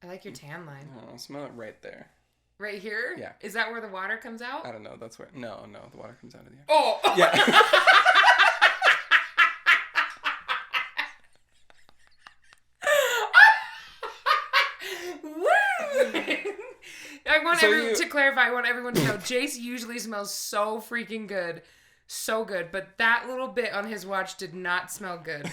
I like your tan line. Oh, smell it right there. Right here? Yeah. Is that where the water comes out? I don't know. That's where... No, the water comes out of the... Oh! Yeah. To clarify, I want everyone to know, Jase usually smells so freaking good. So good. But that little bit on his watch did not smell good.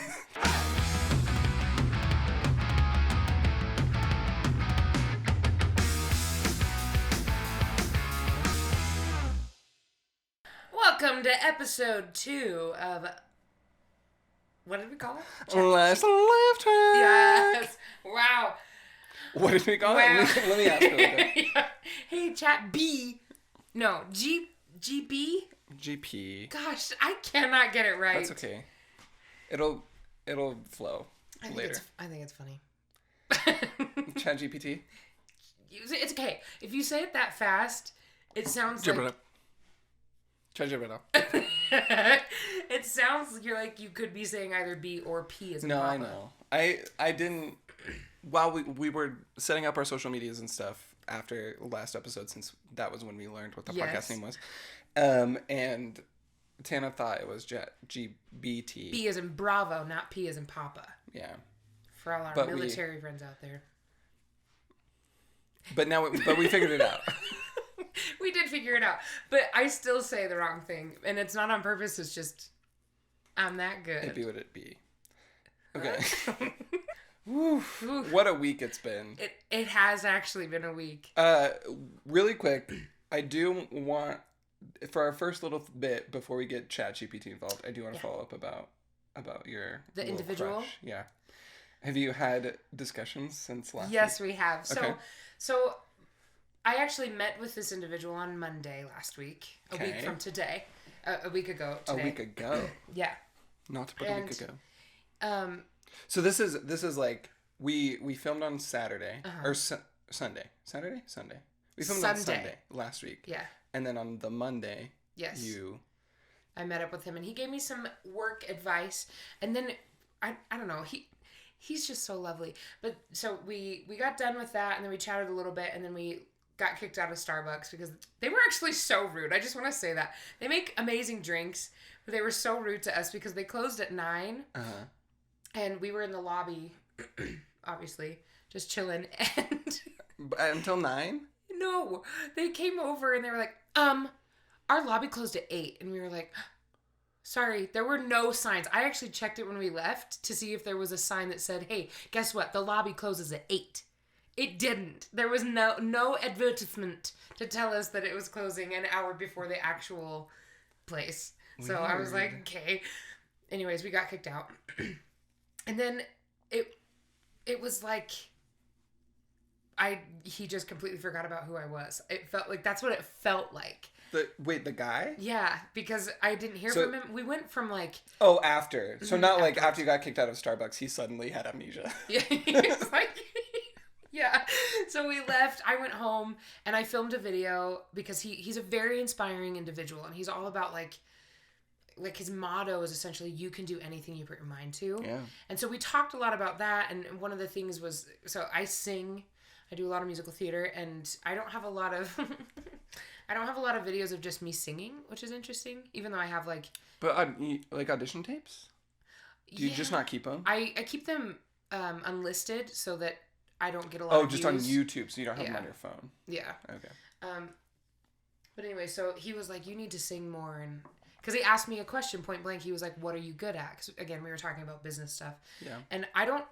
Welcome to episode 2 of... What did we call it? Last Live Track. Yes. Wow. What did we call it? Let me ask you. Yeah. Hey, chat B. No, GB? GP. Gosh, I cannot get it right. That's okay. It'll flow later. I think it's funny. ChatGPT? It's okay. If you say it that fast, it sounds like... It sounds like you could be saying either B or P as a papa. I know. I didn't... While we were setting up our social medias and stuff after last episode, since that was when we learned what the podcast name was, and Tannah thought it was GBT. B as in Bravo, not P as in Papa. Yeah. For all our military friends out there. But we figured it out. We did figure it out. But I still say the wrong thing. And it's not on purpose. It's just, I'm that good. It'd be what it be. Okay. Woof. What a week it's been. It has actually been a week. Really quick, I do want, for our first little bit before we get ChatGPT involved, I do want to follow up about your the individual crush. Yeah. Have you had discussions since last week? Yes, we have. Okay. So I actually met with this individual on Monday last week, a week from today, a week ago today. A week ago. Yeah. Not but a week ago. So this is like we filmed on Saturday or Sunday. Sunday. We filmed on Sunday last week. Yeah. And then on the Monday, yes, I met up with him and he gave me some work advice. And then I don't know, he's just so lovely. But so we got done with that and then we chatted a little bit and then we got kicked out of Starbucks because they were actually so rude. I just want to say that. They make amazing drinks, but they were so rude to us because they closed at 9. Uh-huh. And we were in the lobby, obviously, just chilling. And until 9? No. They came over and they were like, our lobby closed at 8. And we were like, sorry, there were no signs. I actually checked it when we left to see if there was a sign that said, hey, guess what? The lobby closes at 8. It didn't. There was no advertisement to tell us that it was closing an hour before the actual place. Weird. So I was like, okay. Anyways, we got kicked out. And then it was like he just completely forgot about who I was. It felt like that's what it felt like. The guy? Yeah, because I didn't hear from him. We went from like... Oh, after. So not like after you got kicked out of Starbucks, he suddenly had amnesia. Yeah, he was like... Yeah. So we left. I went home and I filmed a video because he's a very inspiring individual and he's all about like his motto is essentially you can do anything you put your mind to. Yeah. And so we talked a lot about that and one of the things was, so I sing, I do a lot of musical theater and I don't have a lot of videos of just me singing, which is interesting, even though I have like... But like audition tapes? Do you just not keep them? I keep them unlisted so that I don't get a lot of views. Oh, just on YouTube, so you don't have them on your phone. Yeah. Okay. But anyway, so he was like, you need to sing more and... Because he asked me a question point blank. He was like, what are you good at? Because, again, we were talking about business stuff. Yeah. And I don't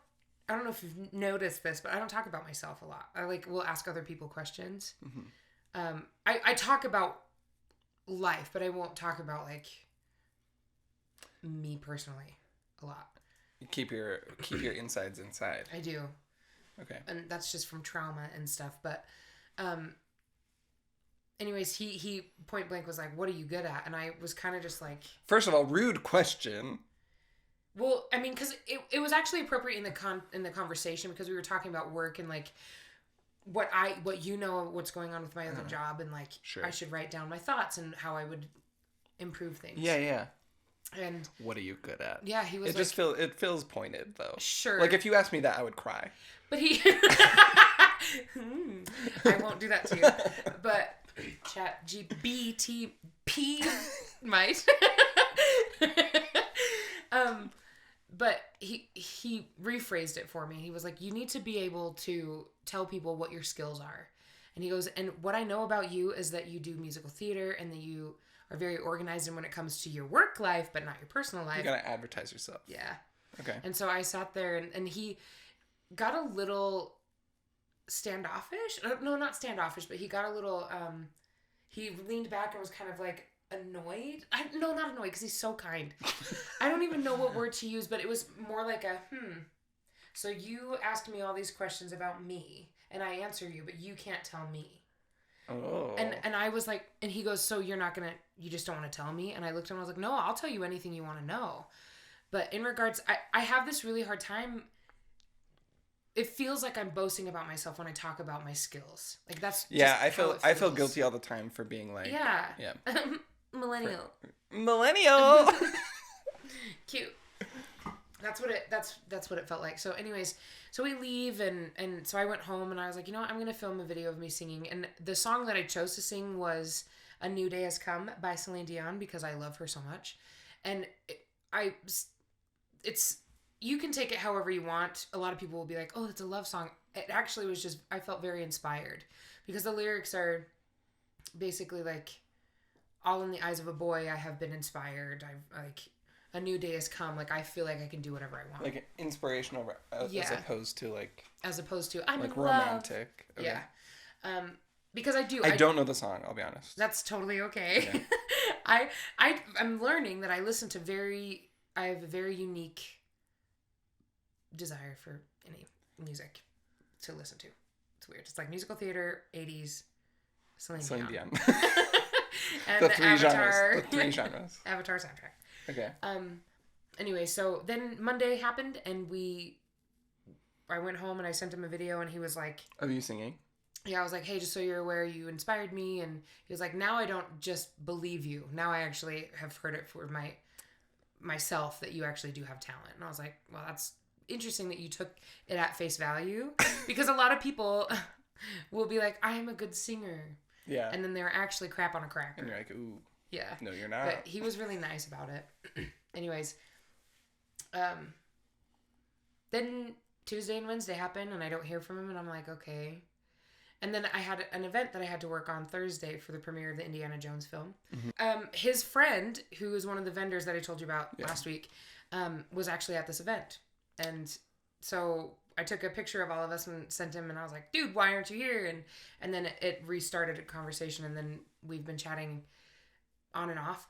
know if you've noticed this, but I don't talk about myself a lot. I will ask other people questions. Mm-hmm. I talk about life, but I won't talk about, like, me personally a lot. You keep your insides inside. I do. Okay. And that's just from trauma and stuff. But, anyways, he point blank was like, what are you good at? And I was kind of just like... First of all, rude question. Well, I mean, because it was actually appropriate in the conversation because we were talking about work and like what you know what's going on with my other job and like I should write down my thoughts and how I would improve things. Yeah. And what are you good at? Yeah, he was it feels pointed though. Sure. Like if you asked me that, I would cry. But he I won't do that to you. But ChatGPT might. But he rephrased it for me. He was like, you need to be able to tell people what your skills are. And he goes, and what I know about you is that you do musical theater and that you are very organized in when it comes to your work life, but not your personal life. You gotta advertise yourself. Yeah. Okay. And so I sat there and he got a little standoffish. No, not standoffish, but he got a little, he leaned back and was kind of like annoyed. No, not annoyed, because he's so kind. I don't even know what word to use, but it was more like a, So you asked me all these questions about me, and I answer you, but you can't tell me. Oh. And I was like, and he goes, so you just don't want to tell me? And I looked at him and I was like, no, I'll tell you anything you want to know. But in regards, I have this really hard time. It feels like I'm boasting about myself when I talk about my skills. Like that's I feel guilty all the time for being like yeah millennial. Cute. That's what it felt like. So anyways, so we leave and so I went home and I was like, you know what? I'm going to film a video of me singing. And the song that I chose to sing was A New Day Has Come by Celine Dion because I love her so much. And you can take it however you want. A lot of people will be like, oh, it's a love song. It actually was just, I felt very inspired because the lyrics are basically like, all in the eyes of a boy, I have been inspired. A new day has come. Like, I feel like I can do whatever I want. Like inspirational as opposed to like... As opposed to, I'm like in romantic. Love. Okay. Yeah. Because I do... I don't know the song, I'll be honest. That's totally okay. Yeah. I'm learning that I have a very unique desire for any music to listen to. It's weird. It's like musical theater, 80s, Celine Dion. And the three genres. Avatar soundtrack. Okay. Anyway, so then Monday happened and I went home and I sent him a video and he was like... Of you singing? Yeah, I was like, hey, just so you're aware, you inspired me. And he was like, now I don't just believe you. Now I actually have heard it for myself that you actually do have talent. And I was like, well, that's interesting that you took it at face value. Because a lot of people will be like, I am a good singer. Yeah. And then they're actually crap on a cracker. And you're like, ooh. Yeah. No, you're not. But he was really nice about it. Anyways. Then Tuesday and Wednesday happen and I don't hear from him and I'm like, okay. And then I had an event that I had to work on Thursday for the premiere of the Indiana Jones film. Mm-hmm. His friend, who is one of the vendors that I told you about last week, was actually at this event. And so I took a picture of all of us and sent him and I was like, dude, why aren't you here? And then it restarted a conversation and then we've been chatting on and off.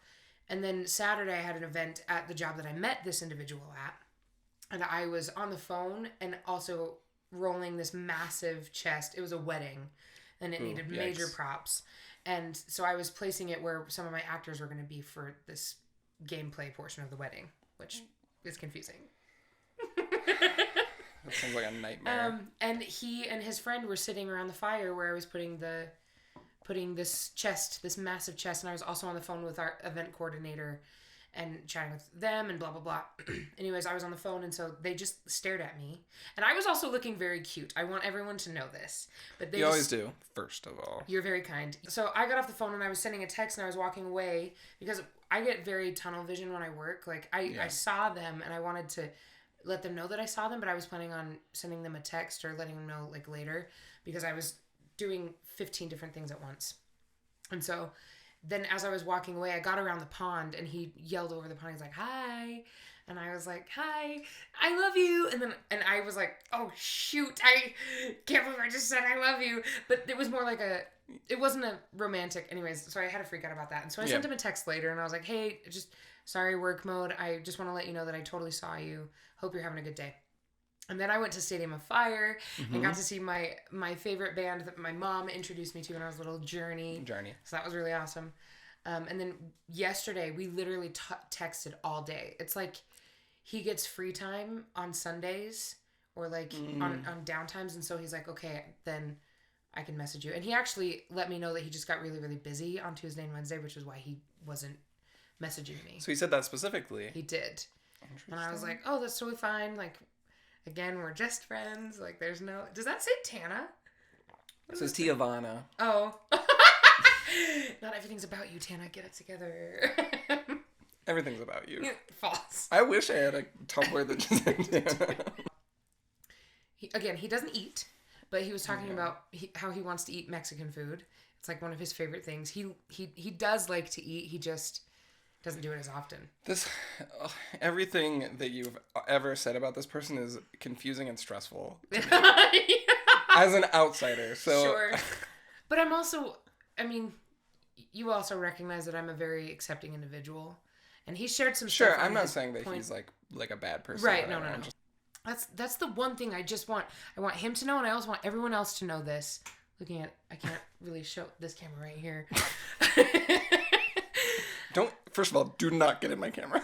And then Saturday I had an event at the job that I met this individual at. And I was on the phone and also rolling this massive chest. It was a wedding and it needed major props. And so I was placing it where some of my actors were going to be for this gameplay portion of the wedding, which is confusing. That sounds like a nightmare. And he and his friend were sitting around the fire where I was putting this massive chest, and I was also on the phone with our event coordinator and chatting with them and blah, blah, blah. Anyways, I was on the phone, and so they just stared at me. And I was also looking very cute. I want everyone to know this. But you always do, first of all. You're very kind. So I got off the phone, and I was sending a text, and I was walking away, because I get very tunnel vision when I work. Like, I saw them, and I wanted to let them know that I saw them, but I was planning on sending them a text or letting them know, like, later, because I was doing 15 different things at once. And so then as I was walking away, I got around the pond and he yelled over the pond. He's like, hi. And I was like, hi, I love you. And I was like, oh shoot, I can't believe I just said I love you. But it was more like it wasn't a romantic, anyways. So I had to freak out about that. And so I sent him a text later and I was like, hey, just sorry, work mode. I just want to let you know that I totally saw you. Hope you're having a good day. And then I went to Stadium of Fire and got to see my favorite band that my mom introduced me to when I was little, Journey. So that was really awesome. And then yesterday, we literally texted all day. It's like he gets free time on Sundays or like on downtimes. And so he's like, okay, then I can message you. And he actually let me know that he just got really, really busy on Tuesday and Wednesday, which is why he wasn't messaging me. So he said that specifically? He did. And I was like, oh, that's totally fine. Like, again, we're just friends. Like, there's no... Does that say Tannah? This is Tiavana. Oh. Not everything's about you, Tannah. Get it together. Everything's about you. False. I wish I had a Tumblr that just said Tannah. He doesn't eat, but he was talking about how he wants to eat Mexican food. It's like one of his favorite things. He does like to eat. He just doesn't do it as often. Everything that you've ever said about this person is confusing and stressful to me. As an outsider. So. Sure. But I'm also, you also recognize that I'm a very accepting individual. And he shared some stuff. Sure, I'm not saying that he's like a bad person. Right, no. That's the one thing I just want. I want him to know, and I also want everyone else to know this. I can't really show this camera right here. First of all, do not get in my camera.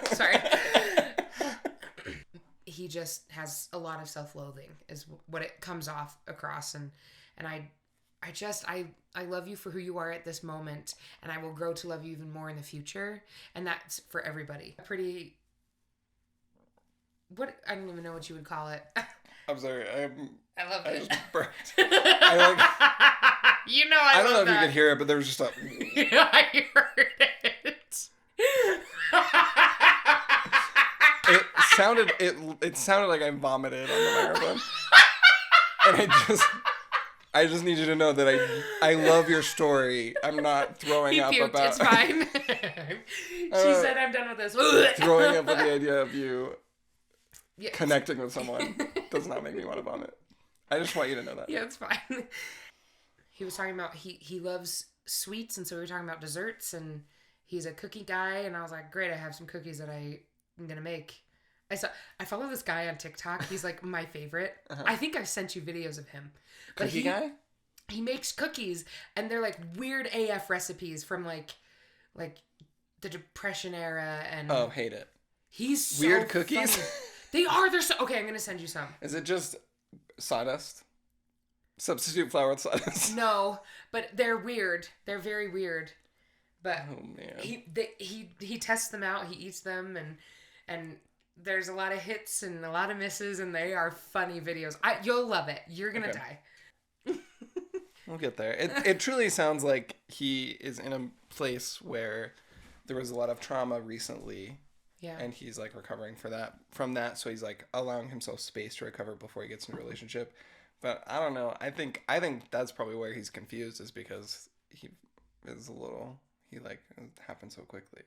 Sorry. He just has a lot of self-loathing is what it comes off across. And I love you for who you are at this moment. And I will grow to love you even more in the future. And that's for everybody. I don't even know what you would call it. I'm sorry. I love it. I just burped. I don't know if you could hear it, but there was just a... I heard it. It sounded like I vomited on the microphone. And I just need you to know that I love your story. I'm not throwing up puked, about... It's fine. She said I'm done with this. Throwing up with the idea of you connecting with someone does not make me want to vomit. I just want you to know that. Yeah, it's fine. He was talking about he loves sweets, and so we were talking about desserts, and he's a cookie guy, and I was like, great, I have some cookies that I'm gonna make. I follow this guy on TikTok. He's like my favorite. Uh-huh. I think I've sent you videos of him. But Cookie guy? He makes cookies, and they're like weird AF recipes from like the Depression era, and hate it. He's so weird cookies. Funny. They are. They're so okay. I'm gonna send you some. Is it just sawdust? Substitute flour with sawdust? No, but they're weird. They're very weird. But oh man, he tests them out. He eats them, and there's a lot of hits and a lot of misses, and they are funny videos. You'll love it. You're gonna die. We'll get there. It truly sounds like he is in a place where there was a lot of trauma recently. Yeah. And he's like recovering from that. So he's like allowing himself space to recover before he gets in a relationship. But I don't know. I think that's probably where he's confused, is because it happened so quickly.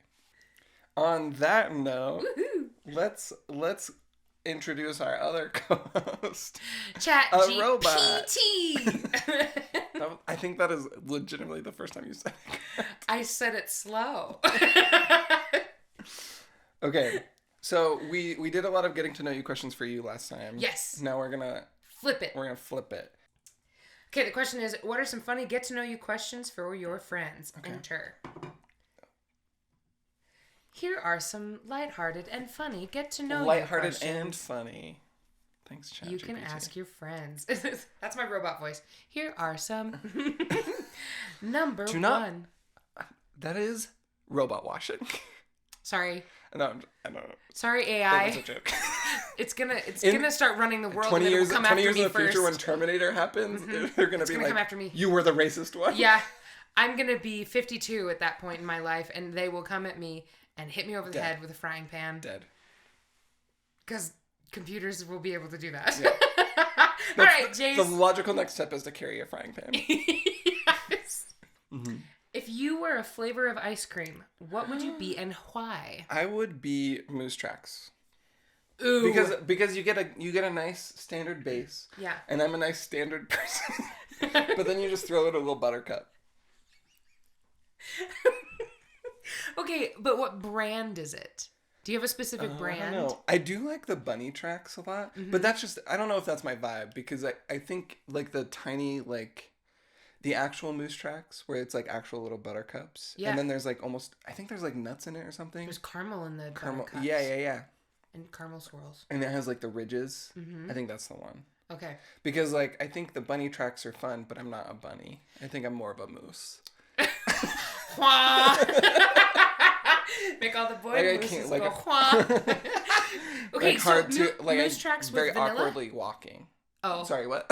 On that note, let's introduce our other co-host. ChatGPT. I think that is legitimately the first time you said it. I said it slow. Okay, so we did a lot of getting to know you questions for you last time. Yes. Now we're gonna flip it. We're gonna flip it. Okay, the question is, what are some funny get to know you questions for your friends? Okay. Enter. Here are some lighthearted and funny get to know you questions. Lighthearted and funny. Thanks, ChatGPT. You can ask your friends. That's my robot voice. Here are some. Number one. That is robot washing. Sorry. No, I don't know. Sorry, AI. That was a joke. It's gonna start running the world. 20 years, and 20 years in the first. future, when Terminator happens, they're gonna be like, come after me. You were the racist one. Yeah, I'm gonna be 52 at that point in my life, and they will come at me and hit me over the head with a frying pan. Dead. Because computers will be able to do that. Yeah. All right, Jase. The logical next step is to carry a frying pan. Yes. Mm-hmm. If you were a flavor of ice cream, what would you be and why? I would be Moose Tracks. Ooh. Because you get a nice standard base. Yeah. And I'm a nice standard person. But then you just throw in a little buttercup. Okay, but what brand is it? Do you have a specific brand? I don't know. I do like the bunny tracks a lot, but that's just, I don't know if that's my vibe, because I think like the tiny, like the actual Moose Tracks where it's like actual little buttercups. Yeah. And then there's like I think there's like nuts in it or something. There's caramel in the buttercups. Yeah. And caramel swirls. And it has like the ridges. Mm-hmm. I think that's the one. Okay. Because like I think the bunny tracks are fun, but I'm not a bunny. I think I'm more of a moose. Make all the boy mooses go wha. Okay, like hard so Moose Tracks with very vanilla? awkwardly walking. Oh. Sorry, what?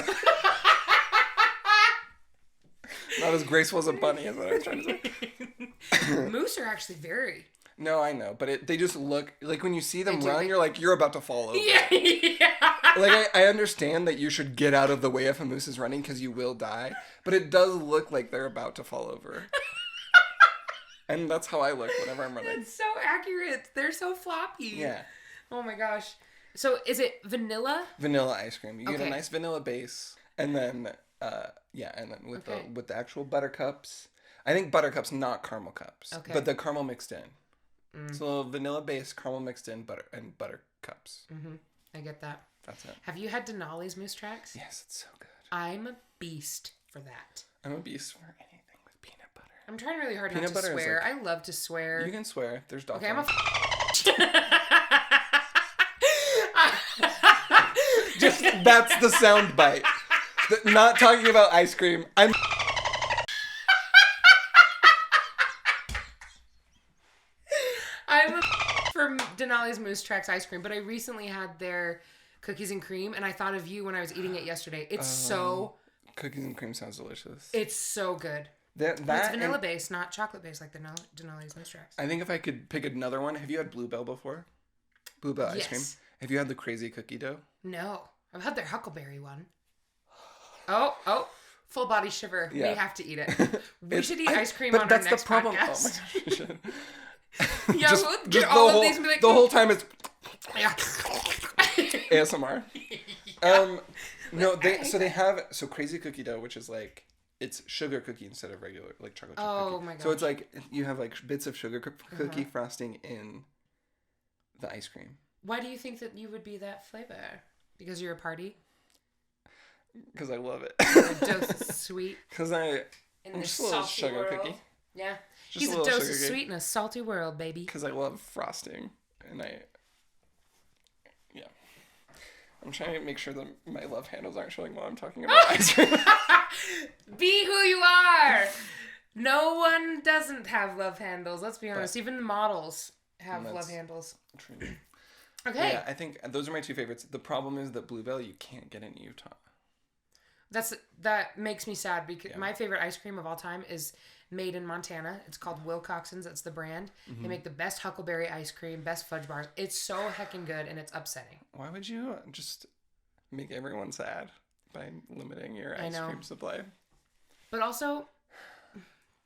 Not as graceful as a bunny is what I was trying to say. Moose are actually very... No, I know, but they just look like when you see them They do, run, you're like, you're about to fall over. Yeah. Like I understand that you should get out of the way if a moose is running because you will die, but it does look like they're about to fall over. And that's how I look whenever I'm running. It's so accurate. They're so floppy. Yeah. Oh my gosh. So is it vanilla? Vanilla ice cream. You get Okay. a nice vanilla base, and then with the actual buttercups. I think buttercups, not caramel cups. Okay. But the caramel mixed in. So vanilla base, caramel mixed in, buttercups. Mm-hmm. I get that. That's it. Have you had Denali's Moose Tracks? Yes, it's so good. I'm a beast for that. I'm a beast for anything with peanut butter. I'm trying really hard Peanut not to butter is swear. like- I love to swear. You can swear. There's dog. Okay, I'm a... Just that's the sound bite. Not talking about ice cream. I'm for Denali's Moose Tracks ice cream, but I recently had their cookies and cream, and I thought of you when I was eating it yesterday. It's cookies and cream sounds delicious. it's so good. That It's vanilla based, not chocolate based like Denali's Moose Tracks. I think if I could pick another one, have you had Bluebell before? Bluebell ice cream. Have you had the crazy cookie dough? No, I've had their Huckleberry one. Oh, full body shiver. Yeah. We have to eat it. We should eat ice cream on our next the problem. podcast. Oh my gosh, we should. Yeah, just, we'll just get the all whole, of these and be like, the whole time it's yeah. ASMR. No, they have crazy cookie dough, which is like it's sugar cookie instead of regular like chocolate chip cookie. Oh my gosh. So it's like you have like bits of sugar cookie frosting in the ice cream. Why do you think that you would be that flavor? Because you're a party? Because I love it. A dose of sweet. Because in I'm this just a little salty sugar world. cookie. Yeah. Just He's a a little dose sugar of cookie. sweet in a salty world, baby. Because I love frosting, and I'm trying to make sure that my love handles aren't showing while I'm talking about ice cream. Be who you are. No one doesn't have love handles. Let's be honest. Even the models have love handles. True. Okay. Yeah, I think those are my two favorites. The problem is that Bluebell you can't get in Utah. That makes me sad because my favorite ice cream of all time is made in Montana. It's called Wilcoxon's. That's the brand. Mm-hmm. They make the best huckleberry ice cream, best fudge bars. It's so heckin' good, and it's upsetting. Why would you just make everyone sad by limiting your ice cream supply? But also,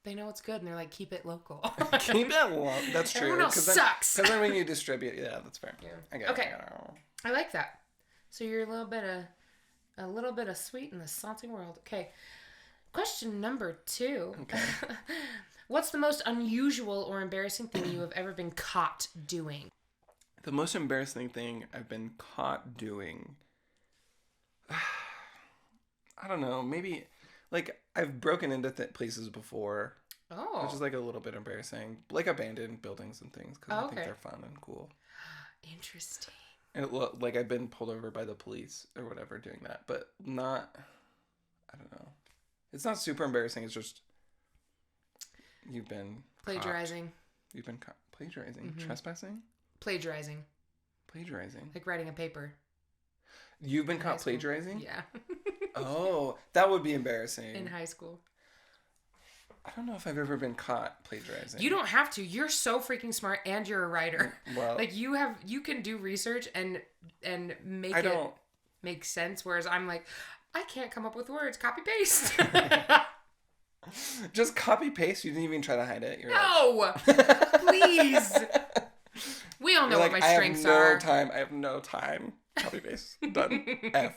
they know it's good, and they're like, keep it local. Keep it local. That's true. Everyone else sucks. Because then when you distribute, that's fair. Yeah. I get okay. it. I like that. So you're a little bit of sweet in the salty world. Okay. Question number 2. Okay. What's the most unusual or embarrassing thing you have ever been caught doing? The most embarrassing thing I've been caught doing, I don't know, maybe, like, I've broken into places before. Oh. Which is, like, a little bit embarrassing. Like, abandoned buildings and things, because I think they're fun and cool. Interesting. And, like, I've been pulled over by the police or whatever doing that, but not, I don't know. It's not super embarrassing, it's just, you've been plagiarizing. Caught. You've been caught. Plagiarizing? Mm-hmm. Trespassing? Plagiarizing. Plagiarizing. Like writing a paper. You've been caught plagiarizing? Yeah. Oh, that would be embarrassing. In high school. I don't know if I've ever been caught plagiarizing. You don't have to. You're so freaking smart, and you're a writer. Well, like you can do research and make it make sense. Whereas I'm like, I can't come up with words. Copy paste. Just copy paste. You didn't even try to hide it. No, please. We all know what my strengths are. I have no time. Copy paste. Done. F.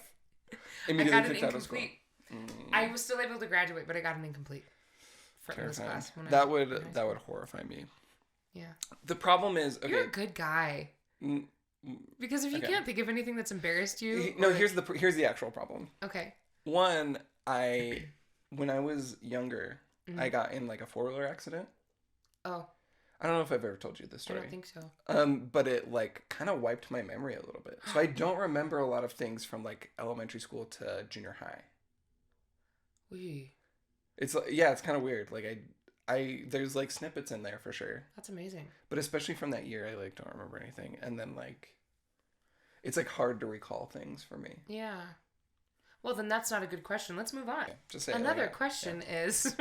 Immediately kicked out of school. I was still able to graduate, but I got an incomplete. For this class. That would horrify me. Yeah. The problem is, okay. You're a good guy. Because if you can't think of anything that's embarrassed you. No, here's the actual problem. Okay. One, when I was younger, I got in like a 4-wheeler accident. Oh. I don't know if I've ever told you this story. I don't think so. But it like kind of wiped my memory a little bit. So I don't remember a lot of things from like elementary school to junior high. Wee. It's it's kind of weird. Like I there's like snippets in there for sure. That's amazing. But especially from that year, I like don't remember anything. And then like, it's like hard to recall things for me. Yeah. Well, then that's not a good question. Let's move on. Yeah, just say Another question is,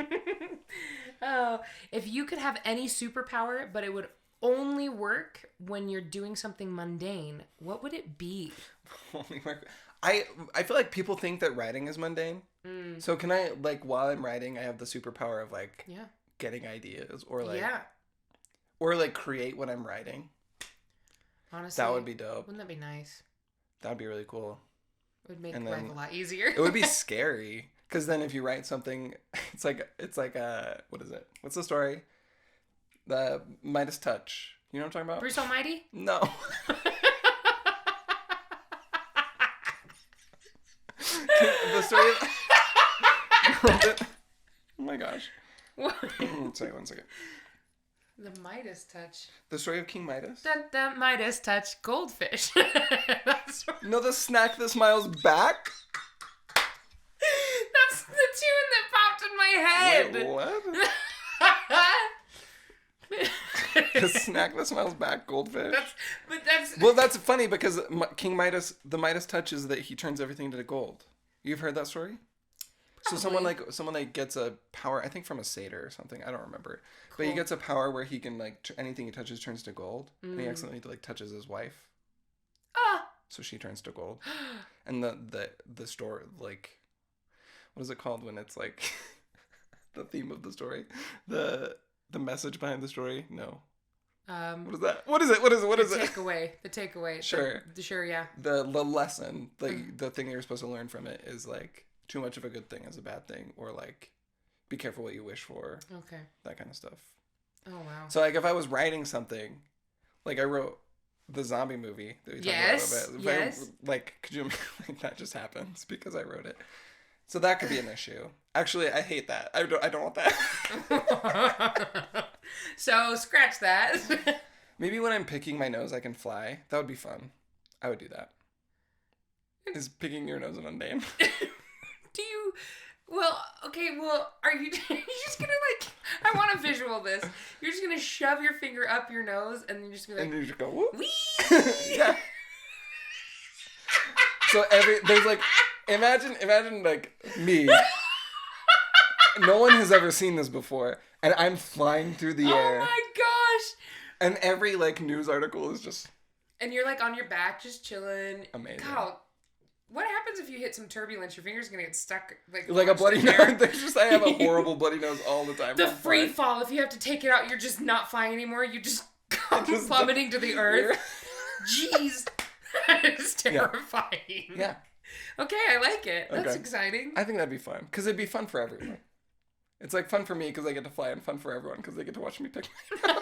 if you could have any superpower, but it would only work when you're doing something mundane, what would it be? Only work. I feel like people think that writing is mundane. So can I, like, while I'm writing, I have the superpower of, like, getting ideas or, like, or, like, create what I'm writing. Honestly, that would be dope. Wouldn't that be nice? That would be really cool. It would make life a lot easier. It would be scary. Because then if you write something, it's like what is it? What's the story? The Midas touch. You know what I'm talking about? Bruce Almighty? No. The story of... Oh my gosh. What? Sorry, 1 second. The Midas touch. The story of King Midas? The Midas touch goldfish. No, the snack that smiles back? That's the tune that popped in my head. Wait, what? The snack that smiles back, goldfish? Well, that's funny because King Midas, the Midas touch is that he turns everything into gold. You've heard that story? Probably. So someone gets a power, I think from a satyr or something. I don't remember. Cool. But he gets a power where he can, like, anything he touches turns to gold. And he accidentally, like, touches his wife. So she turns to gold. And the story, like, what is it called when it's, like, the theme of the story? The message behind the story? No. What is that? What is it? The takeaway. Sure. Sure, yeah. The lesson, like, the thing you're supposed to learn from it is, like, too much of a good thing is a bad thing, or, like, be careful what you wish for. Okay. That kind of stuff. Oh, wow. So, like, if I was writing something, like, I wrote the zombie movie that we talked about a little bit. Yes. Like, could you, like, that just happens because I wrote it. So that could be an issue. Actually, I hate that. I don't want that. So, scratch that. Maybe when I'm picking my nose, I can fly. That would be fun. I would do that. Is picking your nose mundane? Do you... Well, okay, are you just gonna, like... I want to visual this. You're just gonna shove your finger up your nose and you're just gonna be like... And you just go, whoop. Wee! Yeah. So there's, like... Imagine, like, me. No one has ever seen this before. And I'm flying through the air. Oh my gosh! And every, like, news article is just... And you're, like, on your back, just chilling. Amazing. God, what happens if you hit some turbulence? Your finger's gonna get stuck, like a bloody nose. I have a horrible bloody nose all the time. The free fall, if you have to take it out, you're just not flying anymore. You just come plummeting to the earth. Jeez. That is terrifying. Yeah. Okay, I like it. That's exciting. I think that'd be fun. Because it'd be fun for everyone. It's like fun for me because I get to fly, and fun for everyone because they get to watch me pick my nose.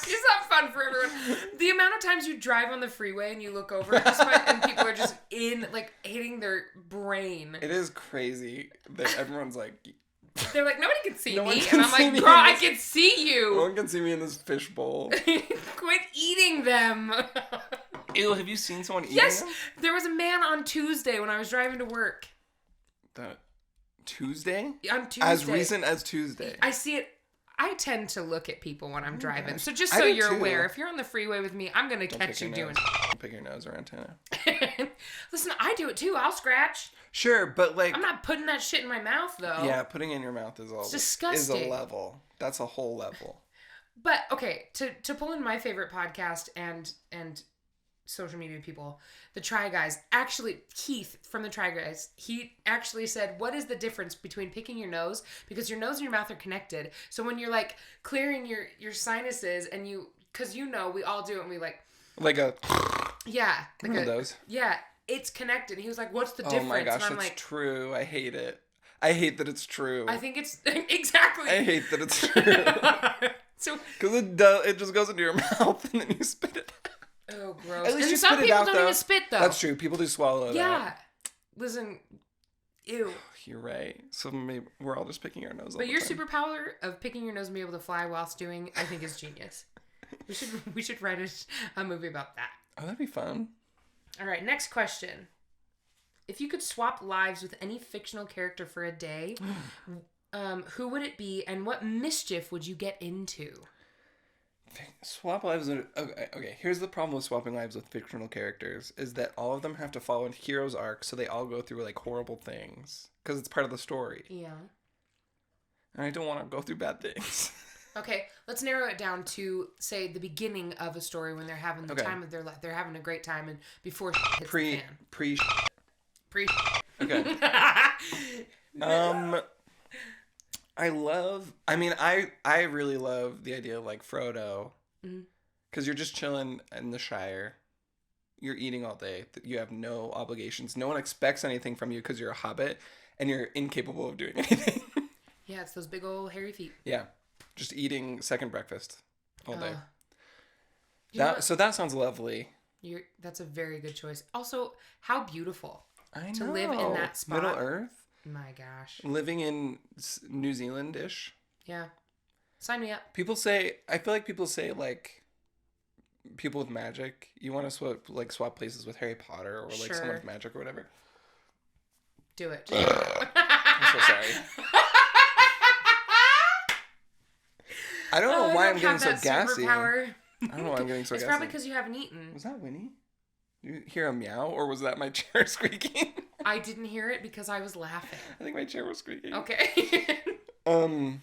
It's not fun for everyone. The amount of times you drive on the freeway and you look over and people are just hitting their brain. It is crazy that everyone's like... They're like, nobody can see me. And I'm like, girl, I can see you. No one can see me in this fish bowl. Quit eating them. Ew, have you seen someone eating them? Yes, there was a man on Tuesday when I was driving to work. Tuesday? On Tuesday. As recent as Tuesday. I see it. I tend to look at people when I'm driving. So just so you're aware, if you're on the freeway with me, I'm going to catch you doing it. Don't pick your nose around Tannah. Listen, I do it too. I'll scratch. Sure, but like... I'm not putting that shit in my mouth, though. Yeah, putting it in your mouth is disgusting. Is a level. That's a whole level. But, okay, to pull in my favorite podcast and social media people, the Try Guys, actually, Keith from the Try Guys, he actually said, what is the difference between picking your nose? Because your nose and your mouth are connected. So when you're, like, clearing your sinuses and because we all do it and we, like... Like a... Yeah. Like one of those. Yeah, it's connected. He was like, what's the difference? Oh my gosh, and I'm it's true. I hate it. I hate that it's true. I think it's... Exactly. I hate that it's true. Because it just goes into your mouth and then you spit it out. Oh, gross. At least and some people don't even spit, though. That's true. People do swallow that. Yeah. Listen, ew. You're right. So maybe we're all just picking our nose. But your superpower of picking your nose and being able to fly whilst doing, I think, is genius. We should write a movie about that. Oh, that'd be fun. All right, next question. If you could swap lives with any fictional character for a day, who would it be and what mischief would you get into? Swap lives with... Okay, here's the problem with swapping lives with fictional characters, is that all of them have to follow a hero's arc, so they all go through, like, horrible things. Because it's part of the story. Yeah. And I don't want to go through bad things. Okay, let's narrow it down to, say, the beginning of a story when they're having the time of their life. They're having a great time, and before hits the fan. Pre. Okay. I really love the idea of, like, Frodo. Because you're just chilling in the Shire. You're eating all day. You have no obligations. No one expects anything from you because you're a hobbit, and you're incapable of doing anything. Yeah, it's those big old hairy feet. Yeah. Just eating second breakfast all day. So that sounds lovely. That's a very good choice. Also, how beautiful. I know. To live in that spot. Middle Earth. My gosh. Living in New Zealand-ish. Yeah. Sign me up. I feel like people say, like, people with magic, you want to swap places with Harry Potter or, like, someone with magic or whatever. Do it. I'm so sorry. I don't know why I'm getting so gassy. I don't know why I'm getting so gassy. It's probably because you haven't eaten. Was that Winnie? Did you hear a meow, or was that my chair squeaking? I didn't hear it because I was laughing. I think my chair was squeaking. Okay. What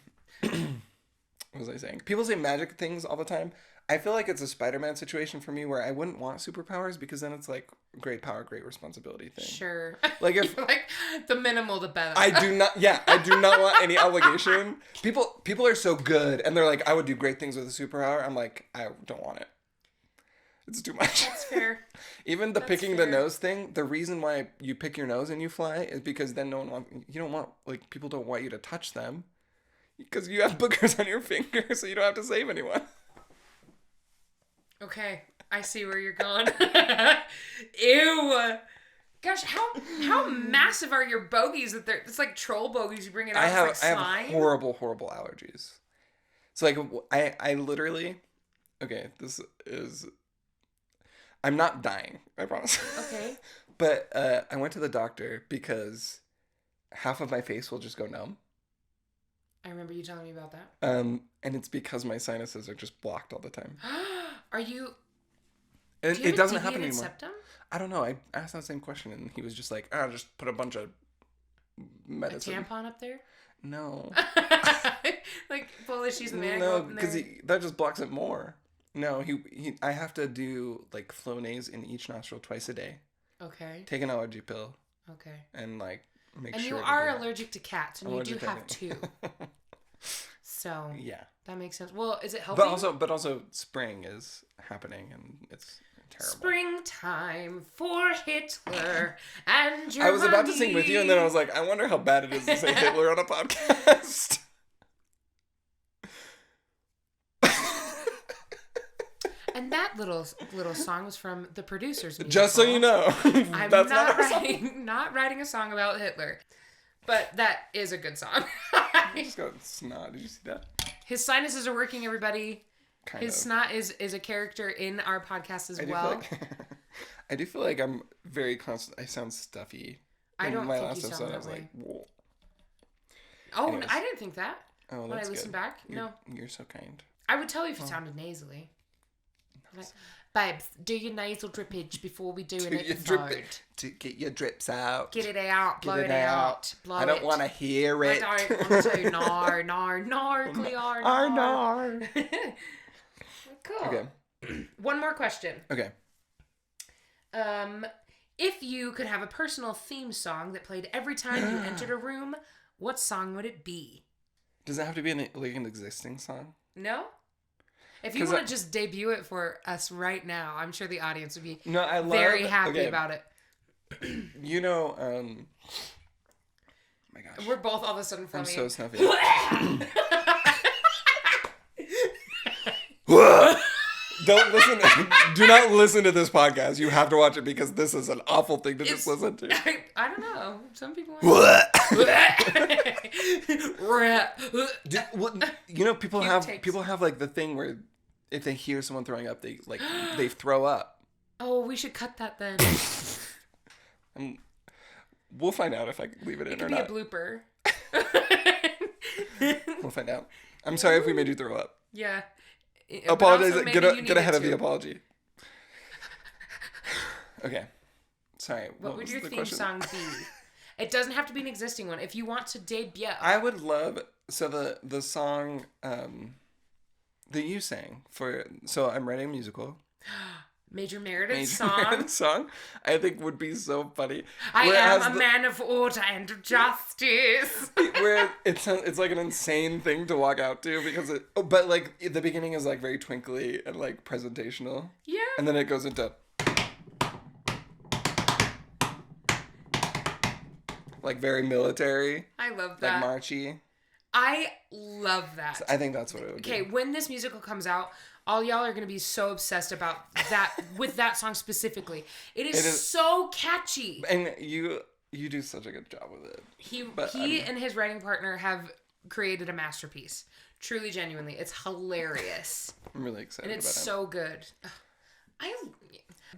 was I saying? People say magic things all the time. I feel like it's a Spider-Man situation for me where I wouldn't want superpowers because then it's like great power, great responsibility thing. Sure. Like if like the minimal, the better. I do not want any obligation. People are so good and they're like, I would do great things with a superpower. I'm like, I don't want it. It's too much. That's fair. Even the picking the nose thing, the reason why you pick your nose and you fly is because then people don't want you to touch them because you have boogers on your finger, so you don't have to save anyone. Okay, I see where you're going. Ew. Gosh, how massive are your bogies that it's like troll bogies you bring it out. I have horrible allergies. So like I literally, okay, this is, I'm not dying, I promise. Okay. But I went to the doctor because half of my face will just go numb. I remember you telling me about that. And it's because my sinuses are just blocked all the time. Are you? And do you it doesn't happen deviated anymore. Septum? I don't know. I asked that same question, and he was just like, just put a bunch of medicine. A tampon up there? No. Like, well, she's the man. No, because that just blocks it more. No, I have to do, like, Flonase in each nostril twice a day. Okay. Take an allergy pill. Okay. And, like, make and sure. And you are allergic to cats, and you do have two. So yeah, that makes sense. Well, is it helping? But also, spring is happening, and it's terrible. Springtime for Hitler and Germany. I was about to sing with you, and then I was like, I wonder how bad it is to say Hitler on a podcast. And that little song was from the producers. Musical. Just so you know, I'm not writing a song about Hitler. But that is a good song. I just got snot. Did you see that? His sinuses are working, everybody. His snot is a character in our podcast as well. I do feel like I'm very constant. I sound stuffy. I don't my think last you episode, sound that I was way. like, whoa. Oh, anyways. I didn't think that. Oh, that's when I listened back. No. You're so kind. I would tell you if you sounded nasally. Like, babes, do your nasal drippage before we do an episode. To get your drips out. Get it out. Blow it out. Blow it. I don't want to hear it. I don't want to. Nar. Cool. Okay. One more question. Okay. If you could have a personal theme song that played every time you entered a room, what song would it be? Does it have to be an existing song? No? If you want to just debut it for us right now, I'm sure the audience would be very happy about it. You know, oh my gosh. We're both all of a sudden from I'm so snuffy. Don't listen. Do not listen to this podcast. You have to watch it because this is an awful thing to just listen to. I don't know. Some people. You know, people have like the thing where if they hear someone throwing up, they throw up. Oh, we should cut that then. We'll find out if I leave it in or not. It could be a blooper. We'll find out. I'm sorry if we made you throw up. Yeah. Apologize. Get ahead of the apology. Okay. Sorry. What would your theme song be? It doesn't have to be an existing one. If you want to debut. I would love... So the song that you sang for... So I'm writing a musical. Major Meredith's song. I think would be so funny. I am a man of order and of justice. Where it's like an insane thing to walk out to because but like the beginning is like very twinkly and like presentational. Yeah. And then it goes into like very military. I love that. Like marchy. I love that. So I think that's what it would be. Okay, when this musical comes out, all y'all are going to be so obsessed about that, with that song specifically. It is so catchy. And you do such a good job with it. He and his writing partner have created a masterpiece. Truly, genuinely. It's hilarious. I'm really excited about it. And it's so good.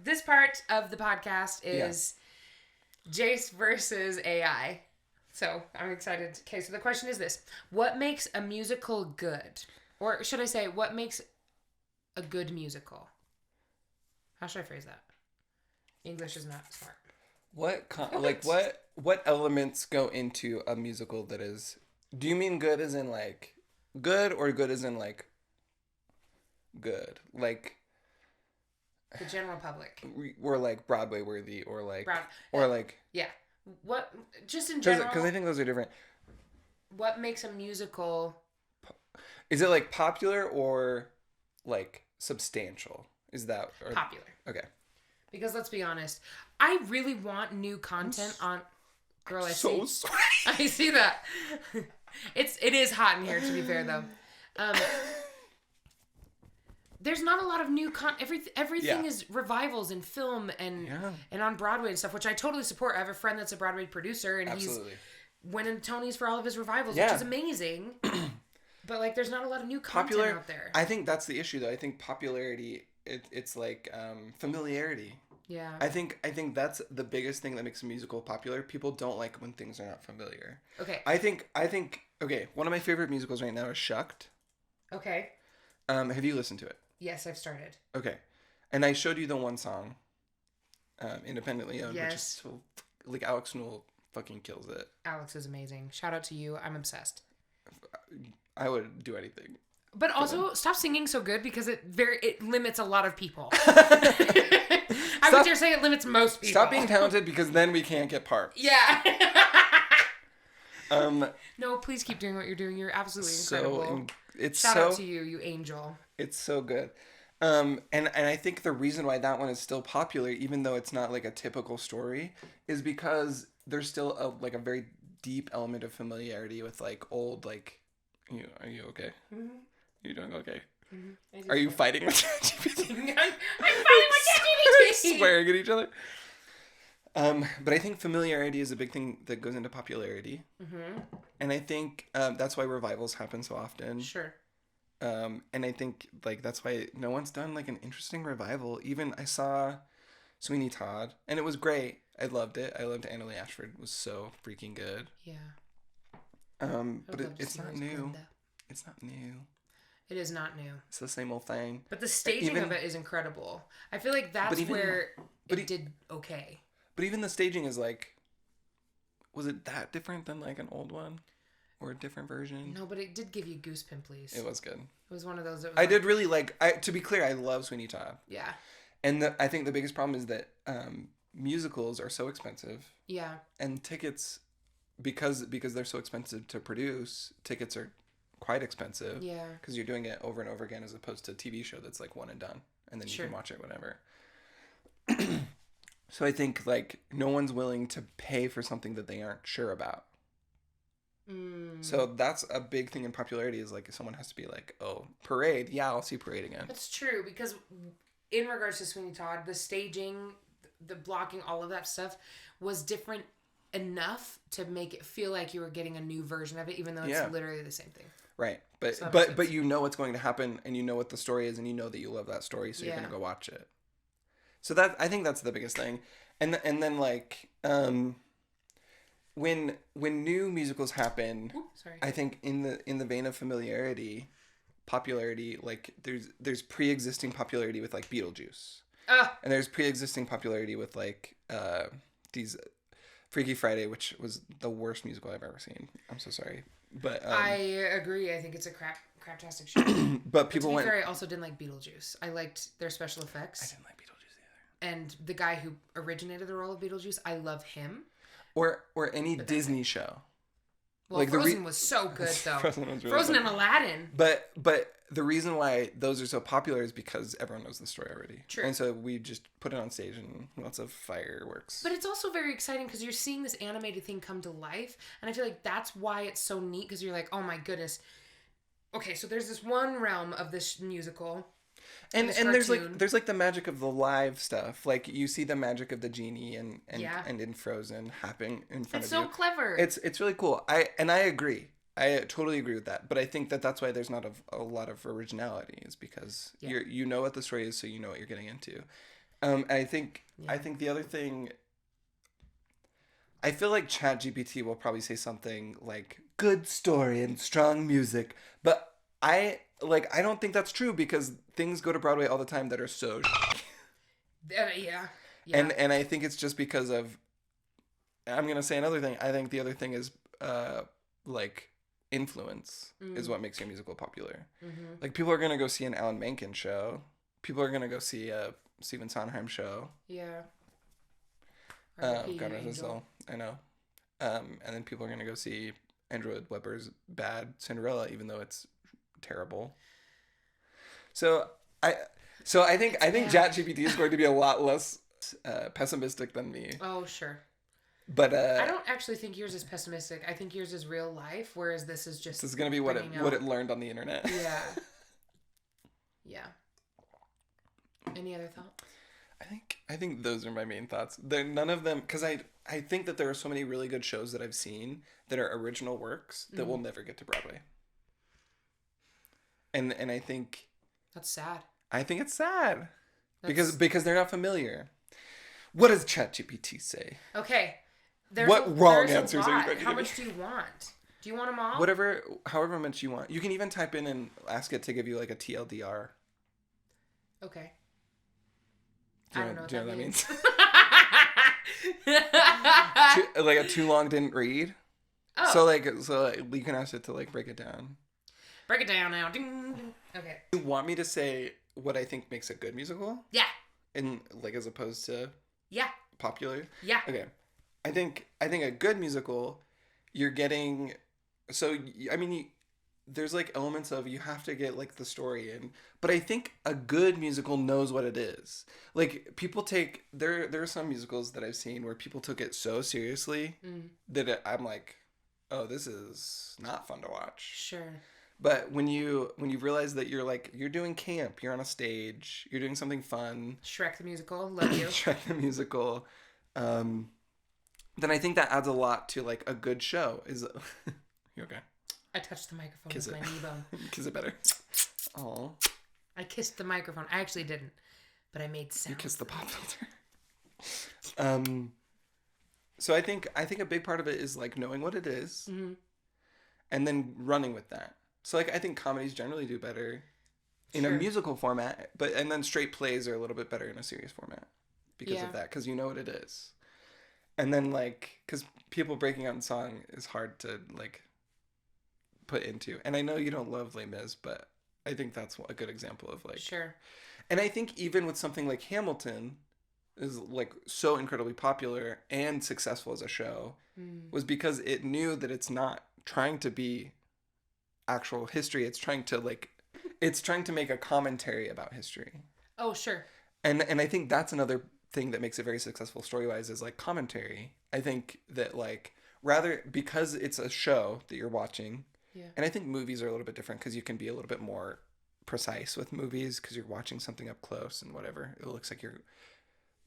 This part of the podcast is Jase versus AI. So, I'm excited. Okay, so the question is this. What makes a musical good? Or should I say, what makes a good musical? How should I phrase that? English is not smart. What elements go into a musical that is... Do you mean good as in, like, good or good as in, like, good? Like... The general public. Or, like, Broadway worthy or, like... Yeah. What, just in general... Because I think those are different. What makes a musical... Is it, like, popular or, like, substantial? Is that... Popular. Okay. Because let's be honest, I really want new content on... Girl, I see. Sorry. I see that. It is hot in here, to be fair, though. There's not a lot of new everything is revivals in film and on Broadway and stuff, which I totally support. I have a friend that's a Broadway producer, and he's winning Tonys for all of his revivals, which is amazing. But like, there's not a lot of new content out there. I think that's the issue, though. I think popularity, it's like familiarity. Yeah. I think that's the biggest thing that makes a musical popular. People don't like when things are not familiar. Okay. I think okay, one of my favorite musicals right now is Shucked. Okay. Have you listened to it? Yes, I've started. Okay. And I showed you the one song, independently owned, which is so, like, Alex Newell fucking kills it. Alex is amazing. Shout out to you. I'm obsessed. I would do anything. But also, stop singing so good because it limits a lot of people. I would dare say it limits most people. Stop being talented because then we can't get parts. Yeah. No, please keep doing what you're doing. You're absolutely incredible. Shout out to you angel. It's so good. And I think the reason why that one is still popular, even though it's not like a typical story, is because there's still a very deep element of familiarity with like old, like, are you okay? Mm-hmm. You doing okay? Mm-hmm. Are you fighting with ChatGPT? I'm fighting with ChatGPT! Swearing at each other. But I think familiarity is a big thing that goes into popularity. Mm-hmm. And I think that's why revivals happen so often. Sure. And I think like that's why no one's done like an interesting revival. Even I saw Sweeney Todd, and it was great. I loved it. I loved Anna Lee Ashford. It was so freaking good. Yeah. But it's not new. It's not new. It is not new. It's the same old thing. But the staging of it is incredible. I feel like that's where it did okay. But even the staging is like, was it that different than like an old one? Or a different version? No, but it did give you goose pimples. It was good. It was one of those. I did really like. To be clear, I love Sweeney Todd. Yeah. And I think the biggest problem is that musicals are so expensive. Yeah. And tickets, because they're so expensive to produce, tickets are quite expensive. Yeah. Because you're doing it over and over again, as opposed to a TV show that's like one and done, and then you can watch it whenever. So I think like no one's willing to pay for something that they aren't sure about. So that's a big thing in popularity, is like someone has to be like, oh, Parade, yeah, I'll see Parade again. That's true, because in regards to Sweeney Todd, the staging, the blocking, all of that stuff was different enough to make it feel like you were getting a new version of it, even though it's literally the same thing. Right, but you know what's going to happen, and you know what the story is, and you know that you love that story, so you're gonna go watch it. So I think that's the biggest thing, and then like when new musicals happen, I think in the vein of familiarity, popularity, like there's pre-existing popularity with like Beetlejuice. And there's pre-existing popularity with like these Freaky Friday, which was the worst musical I've ever seen. I'm so sorry. But I agree. I think it's a craptastic show. But people to be fair, I also didn't like Beetlejuice. I liked their special effects. I didn't like Beetlejuice either. And the guy who originated the role of Beetlejuice, I love him. Or any Disney show. Well, like Frozen was so good, though. Frozen was really Frozen good. and Aladdin. But the reason why those are so popular is because everyone knows the story already. True. And so we just put it on stage and lots of fireworks. But it's also very exciting because you're seeing this animated thing come to life. And I feel like that's why it's so neat, because you're like, oh my goodness. Okay, so there's this one realm of this musical. And there's like the magic of the live stuff. Like you see the magic of the genie and in Frozen happening in front of you. It's so clever. It's really cool. I agree. I totally agree with that. But I think that's why there's not a lot of originality, is because you know what the story is, so you know what you're getting into. And I think the other thing, I feel like ChatGPT will probably say something like good story and strong music, but I don't think that's true, because things go to Broadway all the time that are so yeah. And I think it's just because of, I'm going to say another thing. I think the other thing is like influence is what makes your musical popular. Mm-hmm. Like people are going to go see an Alan Menken show. People are going to go see a Stephen Sondheim show. Yeah. God rest his soul. I know. And then people are going to go see Andrew Lloyd Webber's bad Cinderella, even though it's terrible. So I think ChatGPT is going to be a lot less pessimistic than me. Oh, sure. But I don't actually think yours is pessimistic. I think yours is real life, whereas this is just. This is going to be what it learned on the internet. Yeah. Yeah. Any other thoughts? I think those are my main thoughts. They're none of them, because I think that there are so many really good shows that I've seen that are original works that will never get to Broadway. And I think that's sad. I think it's sad because they're not familiar. What does ChatGPT say? Okay. Wrong answers are you going to give? How much do you want? Do you want them all? However much you want. You can even type in and ask it to give you like a TLDR. Okay. I don't know what that means. means. Like a too long didn't read. Oh. So you can ask it to like break it down. Break it down now. Ding, ding. Okay. You want me to say what I think makes a good musical? Yeah. And like as opposed to popular? Yeah. Okay. I think a good musical, you're getting, so I mean there's like elements of you have to get like the story in, but I think a good musical knows what it is. Like people take there are some musicals that I've seen where people took it so seriously that I'm like, oh, this is not fun to watch. Sure. But when you realize that you're doing camp, you're on a stage, you're doing something fun. Shrek the musical, love you. Shrek the musical. Then I think that adds a lot to like a good show. Is you okay? I touched the microphone with my knee bone. Kiss it better. Oh. I kissed the microphone. I actually didn't, but I made sound. You kissed the pop filter. So I think a big part of it is like knowing what it is, and then running with that. So like I think comedies generally do better in a musical format, and then straight plays are a little bit better in a serious format because of that, because you know what it is. And then like, because people breaking out in song is hard to like put into. And I know you don't love Les Mis, but I think that's a good example of like. Sure. And I think even with something like Hamilton is like so incredibly popular and successful as a show was because it knew that it's not trying to be actual history. It's trying to make a commentary about history. Oh, sure. And I think that's another thing that makes it very successful story-wise is like commentary. I think that like rather because it's a show that you're watching, and I think movies are a little bit different because you can be a little bit more precise with movies because you're watching something up close and whatever. It looks like you're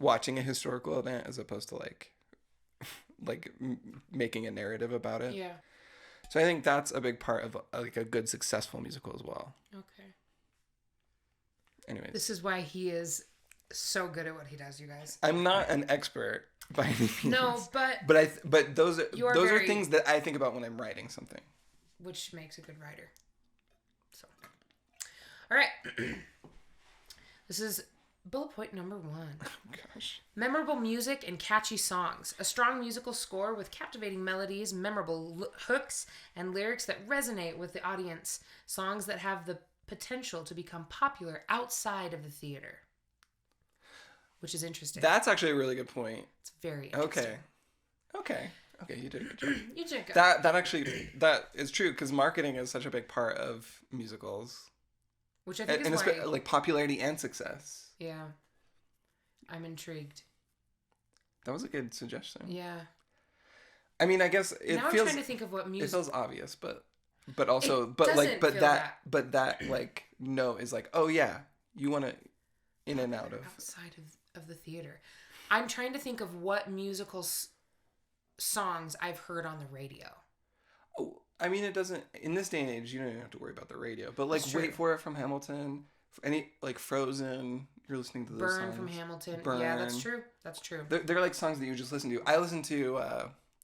watching a historical event as opposed to like making a narrative about it. Yeah. So I think that's a big part of like a good successful musical as well. Okay. Anyways. This is why he is so good at what he does, you guys. I'm not an expert by any means. No, but those are things that I think about when I'm writing something. Which makes a good writer. So. All right. This is bullet point number 1. Oh, gosh. Memorable music and catchy songs. A strong musical score with captivating melodies, memorable hooks, and lyrics that resonate with the audience. Songs that have the potential to become popular outside of the theater. Which is interesting. That's actually a really good point. It's very interesting. Okay, you did a good job. You did good. That is true, because marketing is such a big part of musicals. Which I think is why... like popularity and success. Yeah. I'm intrigued. That was a good suggestion. Yeah. I mean, I guess it now feels... I'm trying to think of what music... It feels obvious, but also... It but doesn't like, but feel that, but that, like, no, is like, oh yeah, you want to in and out of... Outside of the theater. I'm trying to think of what musical songs I've heard on the radio. Oh, I mean, it doesn't... In this day and age, you don't even have to worry about the radio. But, like, Wait for It from Hamilton... Any, like, Frozen, you're listening to those Burn songs. from Hamilton. Burn. Yeah, that's true. That's true. They're like songs that you just listen to. I listen to,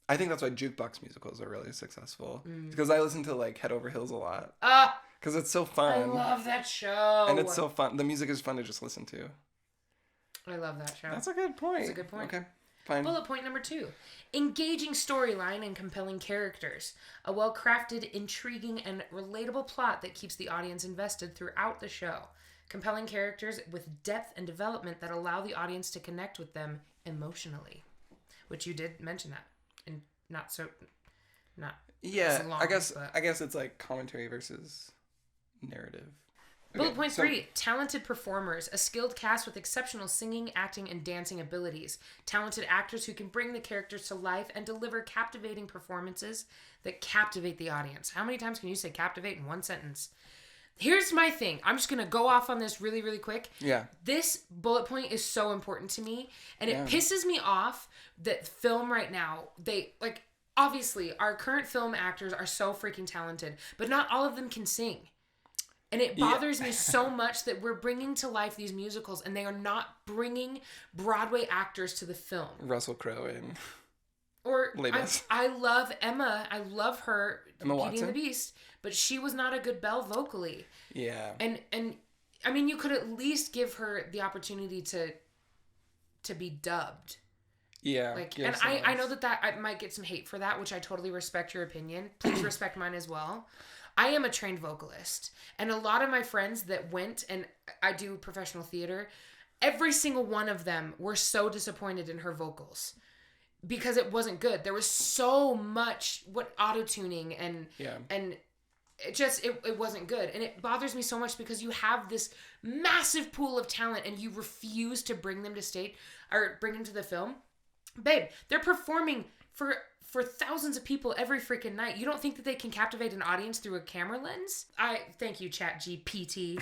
I think that's why jukebox musicals are really successful. Because I listen to, like, Head Over Heels a lot. Because it's so fun. I love that show. And it's so fun. The music is fun to just listen to. I love that show. That's a good point. That's a good point. Okay, fine. Bullet point number 2. Engaging storyline and compelling characters. A well-crafted, intriguing, and relatable plot that keeps the audience invested throughout the show. Compelling characters with depth and development that allow the audience to connect with them emotionally. Which you did mention that. And not yeah, long, I guess it's like commentary versus narrative. Bullet point 3, talented performers. A skilled cast with exceptional singing, acting, and dancing abilities. Talented actors who can bring the characters to life and deliver captivating performances that captivate the audience. How many times can you say captivate in one sentence? Here's my thing. I'm just going to go off on this really, really quick. Yeah. This bullet point is so important to me. And it pisses me off that film right now, obviously, our current film actors are so freaking talented, but not all of them can sing. And it bothers me so much that we're bringing to life these musicals and they are not bringing Broadway actors to the film. Russell Crowe and... Or I love Emma. I love her. Emma Beauty Watson? and the Beast. But she was not a good Belle vocally. Yeah. And I mean, you could at least give her the opportunity to be dubbed. Yeah. Like, and I know that I might get some hate for that, which I totally respect your opinion. Please respect mine as well. I am a trained vocalist. And a lot of my friends that went, and I do professional theater, every single one of them were so disappointed in her vocals. Because it wasn't good. There was so much auto-tuning and it wasn't good. And it bothers me so much because you have this massive pool of talent and you refuse to bring them to stage or bring them to the film. Babe, they're performing for thousands of people every freaking night. You don't think that they can captivate an audience through a camera lens? Thank you, ChatGPT.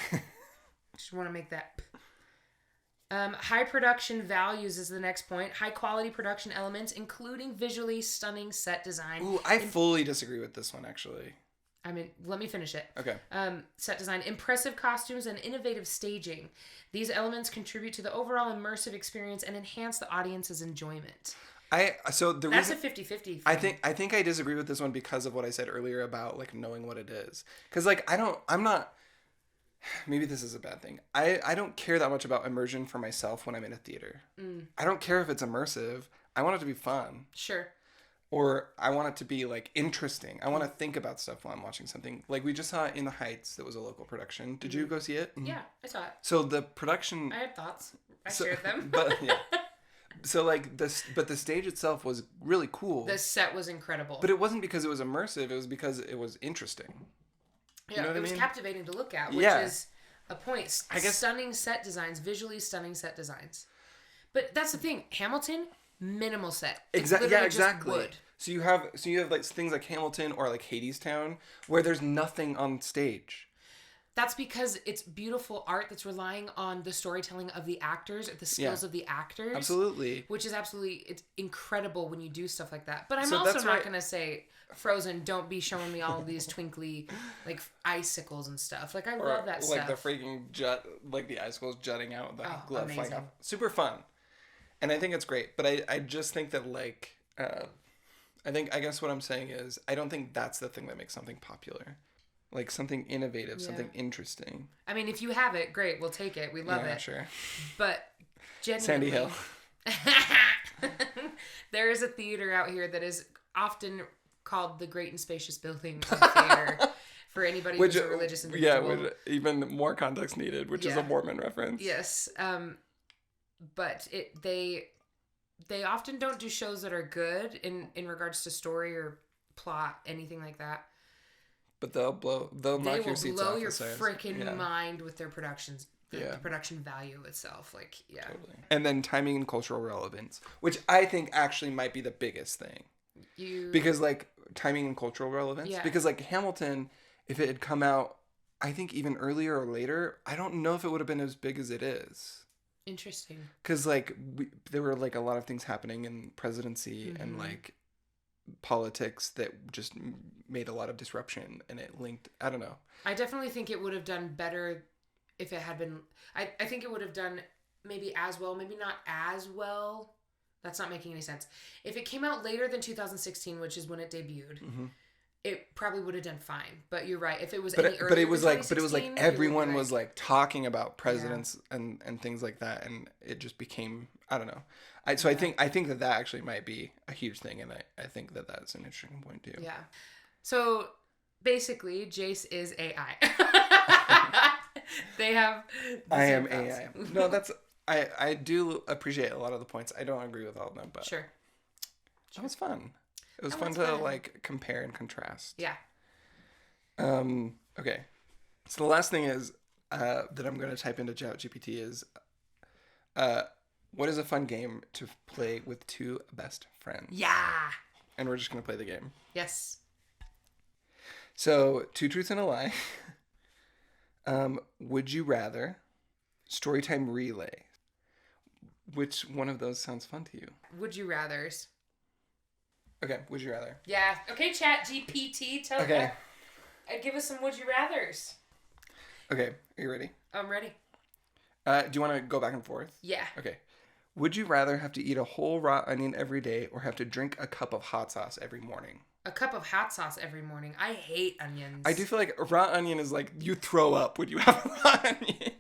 Just want to make that... high production values is the next point. High quality production elements, including visually stunning set design. Ooh, I fully disagree with this one, actually. I mean, let me finish it. Okay. Set design, impressive costumes, and innovative staging. These elements contribute to the overall immersive experience and enhance the audience's enjoyment. That's a 50-50. I think I disagree with this one because of what I said earlier about, like, knowing what it is. Because, like, I'm not... Maybe this is a bad thing. I don't care that much about immersion for myself when I'm in a theater. I don't care if it's immersive. I want it to be fun. Sure. Or I want it to be, like, interesting. I want to think about stuff while I'm watching something. Like, we just saw In the Heights that was a local production. Did you go see it? Yeah, I saw it. So the production... I had thoughts. I shared them. But, yeah. So, like, the stage itself was really cool. The set was incredible. But it wasn't because it was immersive. It was because it was interesting. Yeah, you know what it was I mean? captivating to look at, which is a point. I guess stunning set designs, visually stunning set designs. But that's the thing. Hamilton, minimal set. Exactly. Yeah, exactly. Wood. So you have like things like Hamilton or like Hadestown where there's nothing on stage. That's because it's beautiful art that's relying on the storytelling of the actors, the skills of the actors. Absolutely. Which is it's incredible when you do stuff like that. But I'm also not going to say, Frozen, don't be showing me all of these twinkly, like, icicles and stuff. Like, I love that stuff. Like the freaking like the icicles jutting out, the glove flying off. Super fun. And I think it's great. But I just think that, like, I guess what I'm saying is, I don't think that's the thing that makes something popular. Like something innovative, something interesting. I mean, if you have it, great. We'll take it. We love it. Sure. But genuinely... Sandy Hill. There is a theater out here that is often called the Great and Spacious Building of Theater for anybody who's a religious individual. Yeah, with even more context needed, which is a Mormon reference. Yes. But they often don't do shows that are good in regards to story or plot, anything like that. But they'll knock your seats off. They will blow your freaking mind with their productions. The production value itself. Like, Totally. And then timing and cultural relevance, which I think actually might be the biggest thing. Because, like, timing and cultural relevance. Yeah. Because, like, Hamilton, if it had come out, I think even earlier or later, I don't know if it would have been as big as it is. Interesting. Because, like, there were, like, a lot of things happening in presidency and, like, politics that just made a lot of disruption, and it linked, I don't know. I definitely think it would have done better if it had been, I think it would have done maybe as well, maybe not as well. That's not making any sense. If it came out later than 2016, which is when it debuted, it probably would have done fine. But you're right. If it was any earlier, but it was like everyone was like talking about presidents and things like that, and it just became, I don't know. I think that actually might be a huge thing, and I think that that's an interesting point too. Yeah. So basically, Jase is AI. They have. I am AI. No, that's. I do appreciate a lot of the points. I don't agree with all of them, but sure. That was fun. It was fun to like compare and contrast. Yeah. Okay. So the last thing is that I'm going to type into ChatGPT is what is a fun game to play with two best friends? Yeah. And we're just going to play the game. Yes. So, two truths and a lie. Would you rather? Storytime relay. Which one of those sounds fun to you? Would you rathers? Okay, would you rather? Yeah. Okay, ChatGPT, give us some would you rathers. Okay, are you ready? I'm ready. Do you want to go back and forth? Yeah. Okay. Would you rather have to eat a whole raw onion every day or have to drink a cup of hot sauce every morning? A cup of hot sauce every morning. I hate onions. I do feel like a raw onion is like you throw up when you have a raw onion.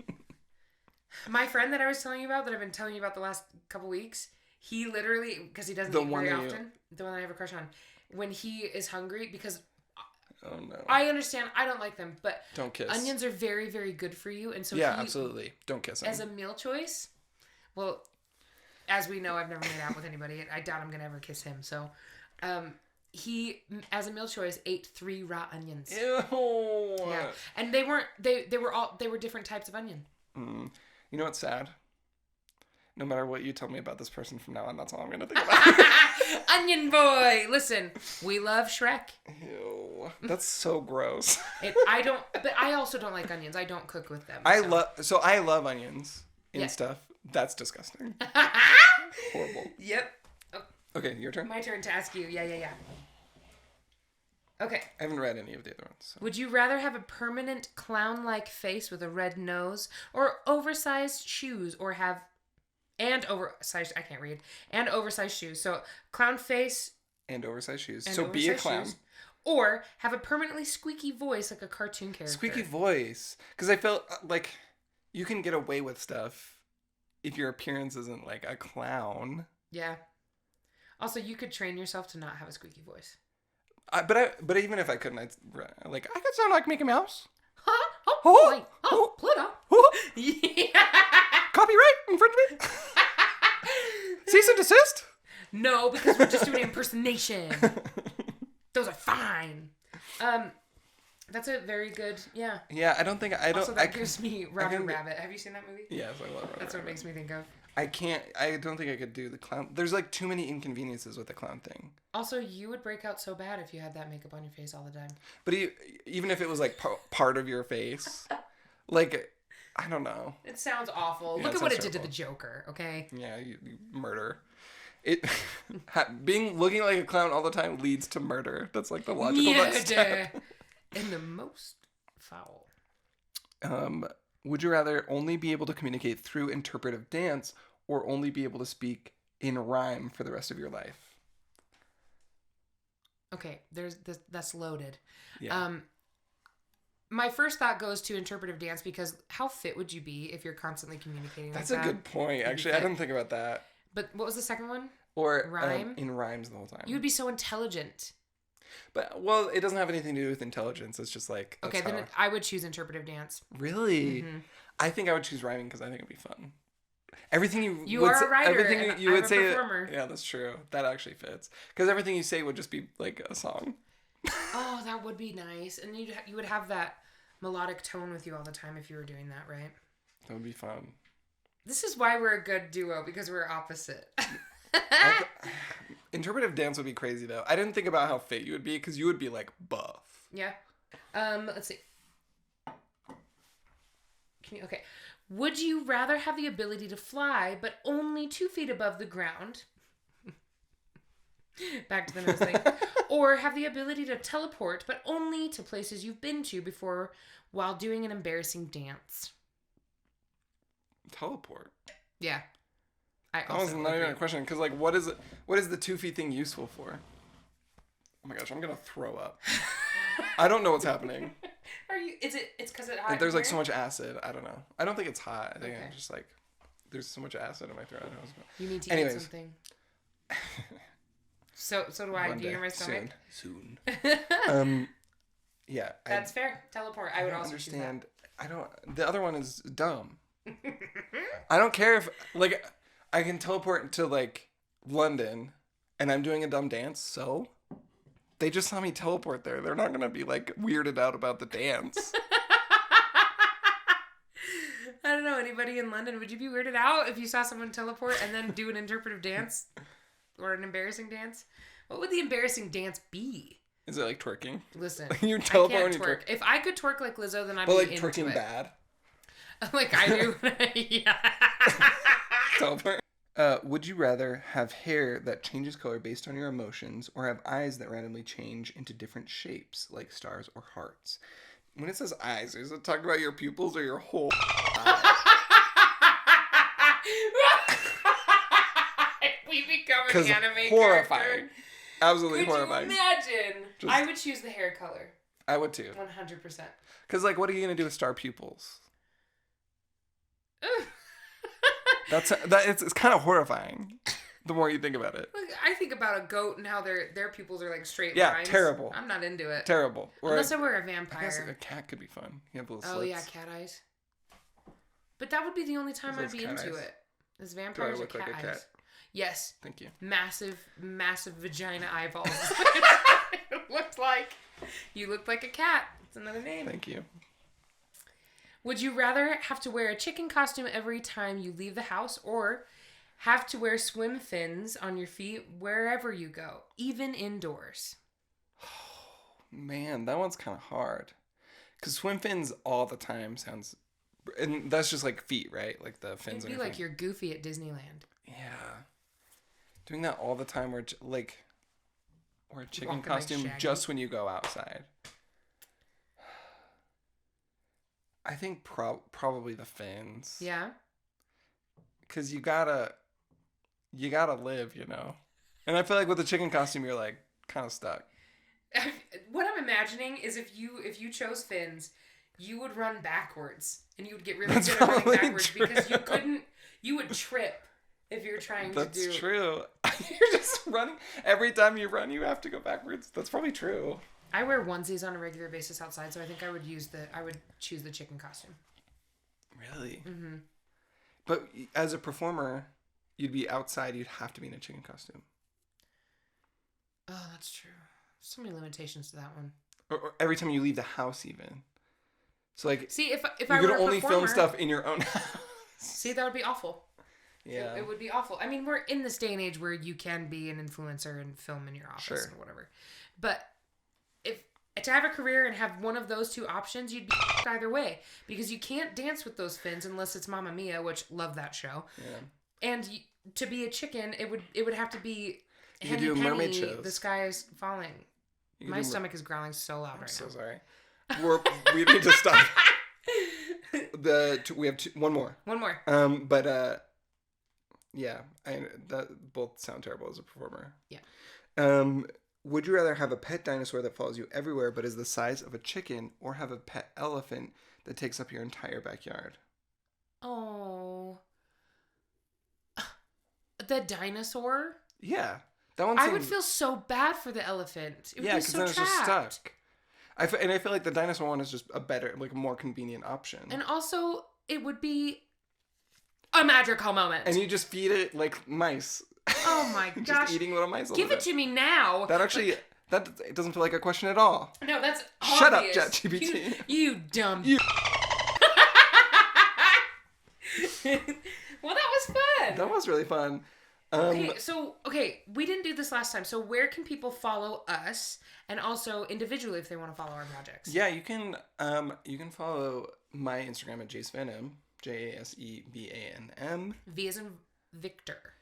My friend that I was telling you about, that I've been telling you about the last couple weeks, he literally, because he doesn't eat very often, the one that I have a crush on, when he is hungry, because oh no, I understand, I don't like them, but don't kiss. Onions are very, very good for you, and so absolutely, don't kiss them. As a meal choice, well, as we know, I've never made out with anybody. I doubt I'm gonna ever kiss him. So, he, as a meal choice, ate 3 raw onions. Ew. Yeah, and they were different types of onion. You know what's sad? No matter what you tell me about this person from now on, that's all I'm gonna think about. Onion boy, listen, we love Shrek. Ew, that's so gross. But I also don't like onions. I don't cook with them. I love onions and stuff. That's disgusting. Horrible. Yep. Okay, your turn. My turn to ask you. Yeah. Okay. I haven't read any of the other ones. So. Would you rather have a permanent clown-like face with a red nose, or oversized shoes, or have oversized shoes? So clown face and oversized shoes. So be a clown. Shoes, or have a permanently squeaky voice like a cartoon character. Squeaky voice, because I felt like you can get away with stuff if your appearance isn't like a clown. Yeah. Also, you could train yourself to not have a squeaky voice. But even if I couldn't, I could sound like Mickey Mouse. Pluto. Yeah. Copyright infringement. Cease and desist. No, because we're just doing impersonation. Those are fine. That's a very good, yeah. Yeah, I don't. Also, that gives me Roger Rabbit. Have you seen that movie? Yes, I love Roger Rabbit. That's what it makes me think of. I don't think I could do the clown. There's like too many inconveniences with the clown thing. Also, you would break out so bad if you had that makeup on your face all the time. But even if it was like part of your face, like, I don't know. It sounds awful. Look at what it did to the Joker, okay? Yeah, you murder. Looking like a clown all the time leads to murder. That's like the logical next step. And the most foul. Would you rather only be able to communicate through interpretive dance or only be able to speak in rhyme for the rest of your life? Okay, that's loaded. Yeah. my first thought goes to interpretive dance because how fit would you be if you're constantly communicating That's like that? a good point. Actually, I didn't think about that. But what was the second one? Or Rhyme? In rhymes the whole time. You would be so intelligent. But, well, it doesn't have anything to do with intelligence. It's just like... Okay, then I would choose interpretive dance. Really? Mm-hmm. I think I would choose rhyming because I think it'd be fun. Everything you are a writer. Everything you would say. Performer. Yeah, that's true. That actually fits because everything you say would just be like a song. Oh, that would be nice, and you would have that melodic tone with you all the time if you were doing that, right? That would be fun. This is why we're a good duo because we're opposite. Interpretive dance would be crazy though. I didn't think about how fit you would be because you would be like buff. Yeah. Let's see. Okay. Would you rather have the ability to fly, but only 2 feet above the ground? Back to the nose thing. Or have the ability to teleport, but only to places you've been to before while doing an embarrassing dance? Teleport? Yeah. That was not even a question, because like, what is the 2 feet thing useful for? Oh my gosh, I'm gonna throw up. I don't know what's happening. It's because it's hot. There's like so much acid. I don't know. I don't think it's hot. I think Okay. I'm just like, there's so much acid in my throat. You need to eat something. So do I. Do you hear my stomach? Soon. Yeah. That's fair. Teleport. I would also understand. The other one is dumb. I don't care if like I can teleport to like London, and I'm doing a dumb dance. So they just saw me teleport there. They're not gonna be like weirded out about the dance. I don't know. Anybody in London, would you be weirded out if you saw someone teleport and then do an interpretive dance? Or an embarrassing dance? What would the embarrassing dance be? Is it like twerking? Listen, you teleport I when can't you twerk. If I could twerk like Lizzo, then I'd be into twerking it. bad? Like I do. Yeah. Teleport. Would you rather have hair that changes color based on your emotions or have eyes that randomly change into different shapes like stars or hearts? When it says eyes, is it talking about your pupils or your whole eye? We become an anime horrifying. character. Absolutely horrifying. Could you imagine? I would choose the hair color. I would too. 100%. Because like, what are you gonna do with star pupils? It's kind of horrifying. The more you think about it. Look, I think about a goat and how their pupils are like straight Yeah, lines. terrible. I'm not into it. Terrible. Unless I were a vampire. I guess a cat could be fun. You have little slits. Oh yeah, cat eyes. But that would be the only time I'd be into it. Is vampires or cat eyes? Cat? Yes. Thank you. Massive vagina eyeballs. It looked like. You looked like a cat. It's another name. Thank you. Would you rather have to wear a chicken costume every time you leave the house or have to wear swim fins on your feet wherever you go, even indoors? Oh, man, that one's kind of hard. Because swim fins all the time sounds... And that's just like feet, right? Like the fins. It'd be like you're Goofy at Disneyland. Yeah. Doing that all the time or a chicken Walking costume like just when you go outside. I think probably the fins. Yeah. Because you gotta live, you know. And I feel like with the chicken costume, you're like kind of stuck. What I'm imagining is if you chose fins, you would run backwards and you would get really good at running backwards because you would trip if you're trying to do. That's true. You're just running. Every time you run, you have to go backwards. That's probably true. I wear onesies on a regular basis outside, so I think I would choose the chicken costume. Really? Mm-hmm. But as a performer, you'd be outside. You'd have to be in a chicken costume. Oh, that's true. So many limitations to that one. Or every time you leave the house, even. So like, see if you I were could a only performer, film stuff in your own house. See, that would be awful. Yeah, it would be awful. I mean, we're in this day and age where you can be an influencer and film in your office or whatever. But to have a career and have one of those two options, you'd be either way because you can't dance with those fins unless it's Mamma Mia, which love that show. Yeah. And to be a chicken, it would have to be. You could do mermaid Penny, shows. The sky is falling. My stomach is growling so loud I'm right so now. sorry. We need to stop. We have one more. One more. Yeah, that both sound terrible as a performer. Yeah. would you rather have a pet dinosaur that follows you everywhere but is the size of a chicken, or have a pet elephant that takes up your entire backyard? Oh. The dinosaur? Yeah. That one I would feel so bad for the elephant. It would be so then it's trapped. just stuck. And I feel like the dinosaur one is just a better, like a more convenient option. And also, it would be a magical moment. And you just feed it like mice. Oh my gosh. Just eating little mice. Give it to me now. That actually, it doesn't feel like a question at all. No, that's obvious. Shut up, ChatGPT. You dumb. Well, that was fun. That was really fun. Okay, we didn't do this last time. So where can people follow us, and also individually if they want to follow our projects? Yeah, you can follow my Instagram at JaseVanM, JaseVanM. V as in Victor.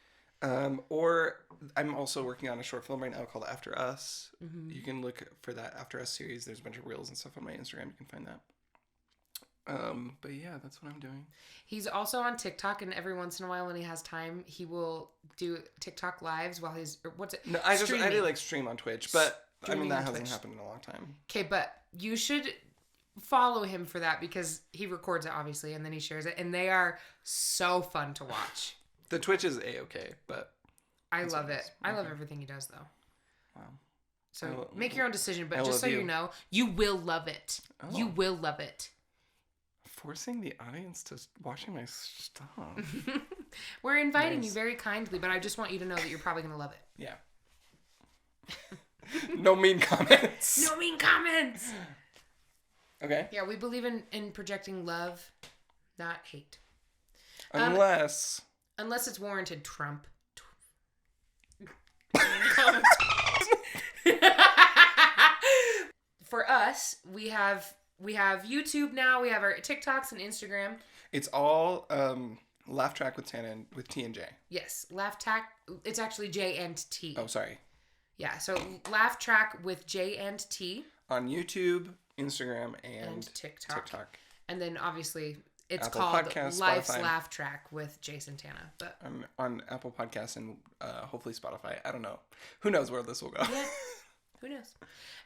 Or I'm also working on a short film right now called After Us. Mm-hmm. You can look for that After Us series. There's a bunch of reels and stuff on my Instagram. You can find that. But yeah, that's what I'm doing. He's also on TikTok, and every once in a while when he has time, he will do TikTok lives while he's, or what's it? No, I do like stream on Twitch, but Streaming that hasn't happened in a long time. Okay, but you should follow him for that because he records it obviously, and then he shares it, and they are so fun to watch. The Twitch is A-okay, but I love it. I love everything he does though. Wow. So make your own decision, but just so you know, you will love it. Oh. You will love it. Forcing the audience to watching my stuff. We're inviting you very kindly, but I just want you to know that you're probably going to love it. Yeah. No mean comments. No mean comments. Okay. Yeah, we believe in projecting love, not hate. Unless it's warranted, Trump. For us, we have YouTube now. We have our TikToks and Instagram. It's all Laugh Track with Tannah with T and J. Yes, Laugh Track. It's actually J and T. Oh, sorry. Yeah, so Laugh Track with J and T. On YouTube, Instagram, and TikTok. And then obviously it's Apple called Podcasts, Life's Spotify. Laugh Track with Jase and Tannah. But I'm on Apple Podcasts and hopefully Spotify. I don't know. Who knows where this will go? Yeah. Who knows?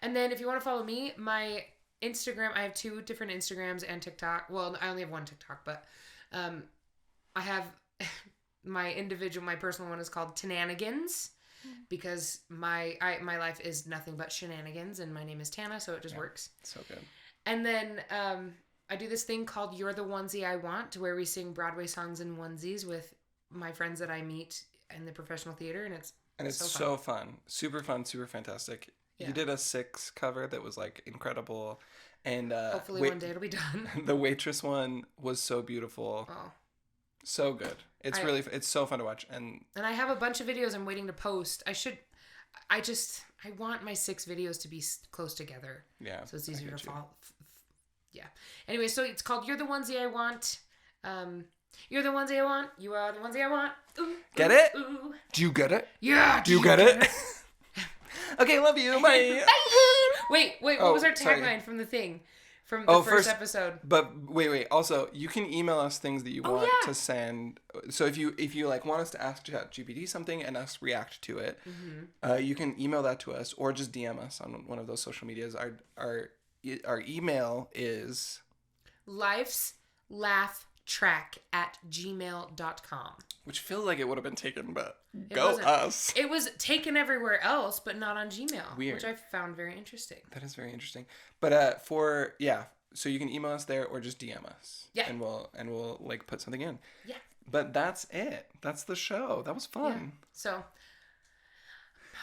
And then if you want to follow me, my Instagram, I have 2 different Instagrams and TikTok. Well, I only have 1 TikTok, but I have my personal one is called Tannahigans because my life is nothing but shenanigans, and my name is Tannah, so it just works. So good. And then I do this thing called You're the Onesie I Want, where we sing Broadway songs in onesies with my friends that I meet in the professional theater, and it's so fun. Super fun, super fantastic. Yeah. You did a 6 cover that was like incredible, and hopefully one day it'll be done. The waitress one was so beautiful. Oh, so good. It's so fun to watch, and I have a bunch of videos I'm waiting to post. I want my 6 videos to be close together. Yeah, so it's easier to follow. Yeah. Anyway, so it's called You're the Onesie I Want. You're the onesie I want. You are the onesie I want. Ooh, get ooh, it? Ooh. Do you get it? Yeah. Do you get it? Okay, love you. Bye. Wait. What was our tagline from the thing? From the first episode. But wait. Also, you can email us things that you want to send. So if you like want us to ask ChatGPT something and us react to it, you can email that to us or just DM us on one of those social medias. Our email is lifeslaughtrack@gmail.com. Which feels like it would have been taken, but go us. It was taken everywhere else, but not on Gmail. Weird. Which I found very interesting. That is very interesting. But so you can email us there or just DM us. Yeah. And we'll like put something in. Yeah. But that's it. That's the show. That was fun. Yeah. So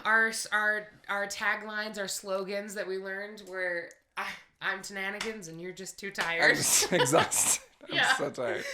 our taglines, our slogans that we learned were I'm Tannahigans and you're just too tired. I'm just exhausted. I'm so tired.